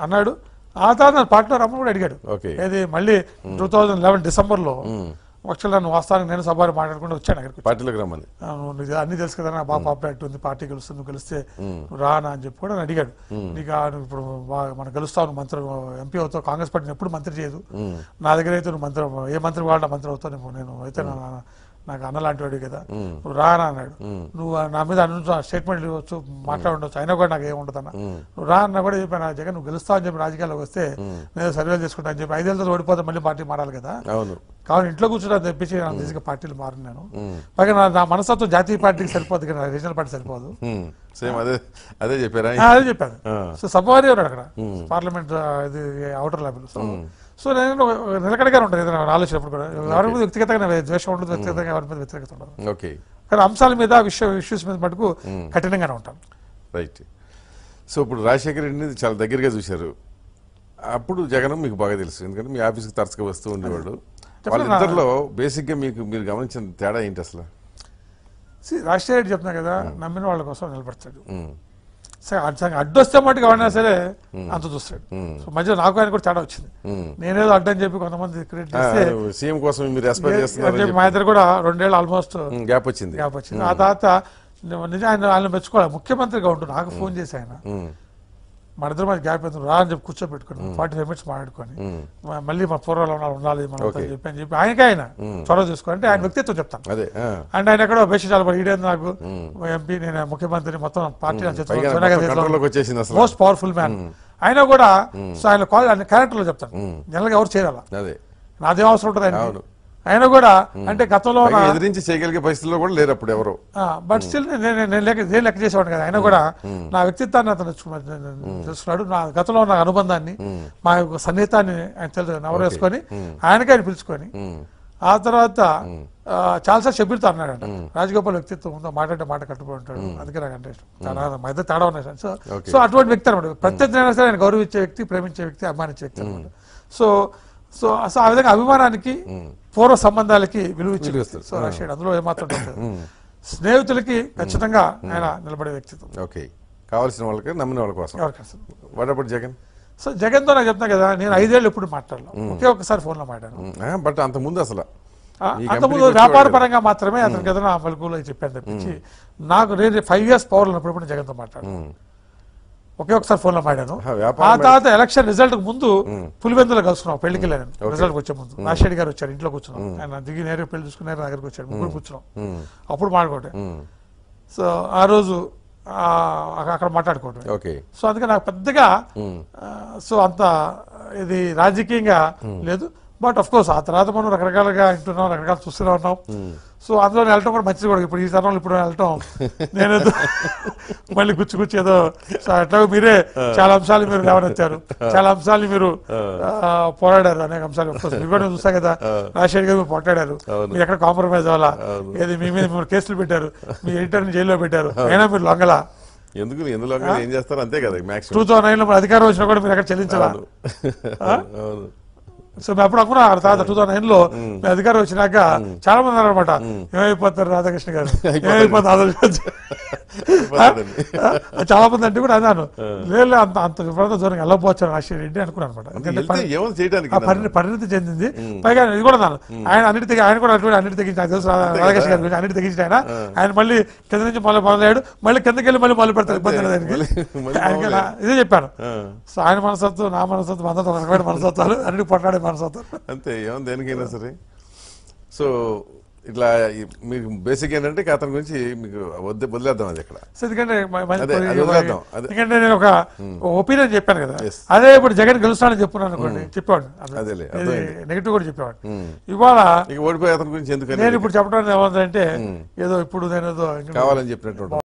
అన్నాడు. ఆ తర్వాత నా పార్టీలో రమ్మని కూడా అడిగాడు. ఏది మళ్ళీ 2011 డిసెంబర్లో యాక్చువల్ నన్ను వాస్తవానికి నేను సభలో మాట్లాడుకుంటూ వచ్చాను అక్కడికి. పార్టీలోకి రమ్మని అన్ని తెలుసు కదా, నా బాగా పాపులారిటీ ఉంది, పార్టీ గెలుస్తుంది, నువ్వు గెలిస్తే నువ్వు రానా అని చెప్పి కూడా నన్ను అడిగాడు. నీకు ఇప్పుడు మనం గెలుస్తావు, నువ్వు మంత్రి ఎంపీ అవుతావు, కాంగ్రెస్ పార్టీని ఎప్పుడు మంత్రి చేయదు, నా దగ్గర అయితే నువ్వు మంత్రి ఏ మంత్రి కావాలంటే మంత్రి అవుతావు, నేను అయితే నాకు అన్నలాంటి వాడు కదా, నువ్వు రానా అన్నాడు. నువ్వు నా మీద స్టేట్మెంట్ ఇవ్వచ్చు, మాట్లాడవచ్చు, అయినా కూడా నాకు ఏముండదు అన్న. నువ్వు రా అన్నా కూడా చెప్పాను, జగన్ నువ్వు గెలుస్తావు అని చెప్పి రాజకీయాల్లోకి వస్తే నేను సర్వేలు చేసుకుంటా అని చెప్పి 5 ఏళ్ళతో ఓడిపోతే మళ్ళీ పార్టీ మారాలి కదా, కావాలి ఇంట్లో కూర్చోడం తెప్పించి నాకు తీసుకు పార్టీలు మారు నేను. పైగా నా మనస్తత్వం జాతీయ పార్టీకి సరిపోదు కదా, రీజనల్ పార్టీ సరిపోదు. అదే చెప్పారు. సో సభవారి ఉన్నాడు అక్కడ పార్లమెంట్ ఇది అవుటర్ లెవెల్. సో నేను నిలకడగానే ఉంటుంది ఏదైనా ఆలోచనప్పుడు కూడా, ఎవరి మీద వ్యక్తిగతంగా ద్వేషం ఉండదు, వ్యక్తిగతంగా ఎవరి మీద వ్యతిరేకత ఉండదు. కానీ అంశాల మీద ఇష్యూస్ మీద మటుకు కఠినంగానే ఉంటాను. రైట్. సో ఇప్పుడు రాజశేఖర రెడ్డిని చాలా దగ్గరగా చూశారు. అప్పుడు జగన్ మీకు బాగా తెలుసు, ఎందుకంటే మీ ఆఫీస్కి తరచుగా వస్తూ ఉండేవాడు. వాళ్ళిద్దరిలో బేసిక్గా మీరు గమనించిన తేడా ఏంటి అసలు? రాజశేఖర రెడ్డి చెప్తున్నా కదా, నమ్మిన వాళ్ళ కోసం నిలబడతాడు. సరే అడ్డొస్తే మట్టుకు ఎవరైనా సరే అంత చూస్తాడు. సో మధ్యలో నాకు ఆయన కూడా తేడా వచ్చింది. నేనేదో అడ్డని చెప్పి కొంతమంది క్రియేట్ చేస్తే సీఎం కోసం మా ఇద్దరు కూడా 2 ఏళ్ళు ఆల్మోస్ట్ గ్యాప్ వచ్చింది. ఆ తర్వాత నిజం ఆయన మెచ్చుకోవాలి. ముఖ్యమంత్రిగా ఉంటూ నాకు ఫోన్ చేసి ఆయన మన ఇద్దరు మధ్య గ్యాప్ అవుతుంది, రా అని చెప్పి కూర్చోబెట్టుకుని 45 minutes మాట్లాడుకొని మళ్ళీ మన పూర్వాలు ఉండాలి మనం చెప్పి అని చెప్పి ఆయనకి ఆయన చొరవ చూసుకో అంటే ఆయన వ్యక్తిత్వం చెప్తాను. అండ్ ఆయన ఎక్కడో బెస్ట్ ఈడేది నాకు ఎంపీ, నేను ముఖ్యమంత్రి, మొత్తం పార్టీ మోస్ట్ పవర్ఫుల్ మ్యాన్. అయినా కూడా ఆయన క్యారెక్టర్ లో చెప్తాను, జనరల్గా ఎవరు చేయాలా, నాదేం అవసరం ఉంటుంది ఆయన. ఆయన కూడా అంటే గతంలో ఎదిరించి చేయగలిగే పరిస్థితుల్లో కూడా లేరు అప్పుడు ఎవరు. బట్ స్టిల్ నేను లెక్క చేసేవాడు కదా. ఆయన కూడా నా వ్యక్తిత్వాన్ని అతను తెలుసుకున్నాడు, నా గతంలో ఉన్న అనుబంధాన్ని, మా యొక్క సన్నిహితాన్ని ఆయన నవరేసుకొని ఆయనకి ఆయన పిలుచుకొని ఆ తర్వాత చాలాసార్లు షబ్బీర్తో అన్నాడు. రాజగోపాల్ వ్యక్తిత్వం ఉందో, మాట్లాడే మాట కట్టుబడి ఉంటాడు, అందుకే నాకు అంటే ఇష్టం, మా ఇద్దరు తేడా ఉన్నాయి. సో అటువంటి వ్యక్తి అనమాట. ప్రత్యర్థి సరే ఆయన గౌరవించే వ్యక్తి, ప్రేమించే వ్యక్తి, అభిమానించే వ్యక్తి అనమాట. సో ఆ విధంగా అభిమానానికి, పూర్వ సంబంధాలకి విలువ ఇచ్చి సో రాజశేఖర్ అందులో ఏమాత్రం స్నేహితులకి ఖచ్చితంగా ఆయన నిలబడే వ్యక్తిత్వం. ఓకే, కావాల్సిన వాళ్ళకి, నమ్మిన వాళ్ళ కోసం. వాట్ జగన్? సో జగన్తో నాకు చెప్తున్నా కదా, నేను 5 ఏళ్ళు ఎప్పుడు మాట్లాడలేదు, ఒకే ఒక్కసారి ఫోన్లో మాట్లాడాను. బట్ అంతకుముందు అసలు అంతకుముందు వ్యాపార పరంగా మాత్రమే అతనికి ఏదైనా పలుకులో చెప్పాను తప్పించి నాకు నేను 5 years పవర్లో ఉన్నప్పుడు జగన్తో మాట్లాడాను, ఒకే ఒకసారి ఫోన్లో మాట్లాడాను. ఆ తర్వాత ఎలక్షన్ రిజల్ట్ ముందు పులివెందులో కలుసుకున్నాం, పెళ్లికి వెళ్ళాను. రిజల్ట్ వచ్చే ముందు రాజశేఖర్ గారు వచ్చారు, ఇంట్లో కూర్చున్నాం. ఆయన దిగి నేరుగా పెళ్లి చూసుకున్నారు, దగ్గరికి వచ్చాడు, ముగ్గురు కూర్చున్నాం, అప్పుడు మాట్లాడుకోవటం. సో ఆ రోజు అక్కడ మాట్లాడుకోవటం. సో అందుకే నాకు పెద్దగా సో అంత ఇది రాజకీయంగా లేదు. బట్ అఫ్ కోర్స్ ఆ తర్వాత మనం రకరకాలుగా వింటున్నాం, రకరకాలు చూస్తూనే ఉన్నాం. సో అందులో వెళ్ళటం కూడా మంచిది కూడా. ఇప్పుడు ఈ తరంలో ఇప్పుడు వెళ్ళటం నేనేదో మళ్ళీ గుచ్చి ఏదో అట్లా మీరే చాలా అంశాలు మీరు లేవనెత్తారు, చాలా అంశాలు మీరు పోరాడారు, అనేక అంశాలు మీరు కూడా చూస్తా కదా. రాజశేఖర్ గారు మీరు పోరాడారు, మీరు ఎక్కడ కాంప్రమైజ్ అవ్వాలా, ఏది మీ మీద మీరు కేసులు పెట్టారు, మీ ఎడిటర్ని జైల్లో పెట్టారు, అయినా మీరు లొంగలా. ఎందుకు ఏం చేస్తారు అంతే కదా. 2009లో అధికారం వచ్చినా కూడా మీరు ఎక్కడ చెల్లించాలా. సో మేము అప్పుడు అనుకున్నా తర్వాత 2009లో అధికారం వచ్చినాక చాలా మంది అన్నారు అనమాట, ఏమైపోతారు రాధాకృష్ణ గారు, ఏమైపోతారు చాలా మంది అంటే కూడా అన్నాను. లేదు అంత విపరీత దూరంగా వెళ్ళకపోవచ్చు రాజశేఖర రెడ్డి అనుకున్నాను అనమాట. పరిణతి చెందింది. పైగా ఇది కూడా అన్నాను, ఆయన కూడా అన్నిటి తెగించి, నాకు తెలుసు రాధాకృష్ణ గారి గురించి అన్నిటి తెగించి ఆయన మళ్ళీ కింద నుంచి మొదలయ్యాడు, మళ్ళీ కిందకి వెళ్ళి మళ్ళీ మొదలు పెడతారు, ఇబ్బంది ఆయనకి. ఇదే చెప్పాను. సో ఆయన మనస్తత్వం, నా మనస్తత్వం, అందరితో ఒక రకమైన మనస్తత్వాలు, అన్నిటి పొట్లాడే మనస్తత్వం అంతే, ఏమో దేనికైనా సరే. సో ఇట్లా మీకు బేసిక్ ఏంటంటే అతని గురించి మీకు వదిలేద్దాం అది ఇక్కడ. ఎందుకంటే నేను ఒక ఒపీనియన్ చెప్పాను కదా, అదే ఇప్పుడు జగన్ గెలుస్తానని చెప్పున్నాను అనుకోండి, చెప్పేవాడు నెగిటివ్ కూడా చెప్పేవాడు. ఇవాళ ఓడిపోయి అతని గురించి ఎందుకు నేను ఇప్పుడు చెప్పడానికి ఏమంటే ఏదో ఇప్పుడు నేను ఏదో కావాలని చెప్పినట్టు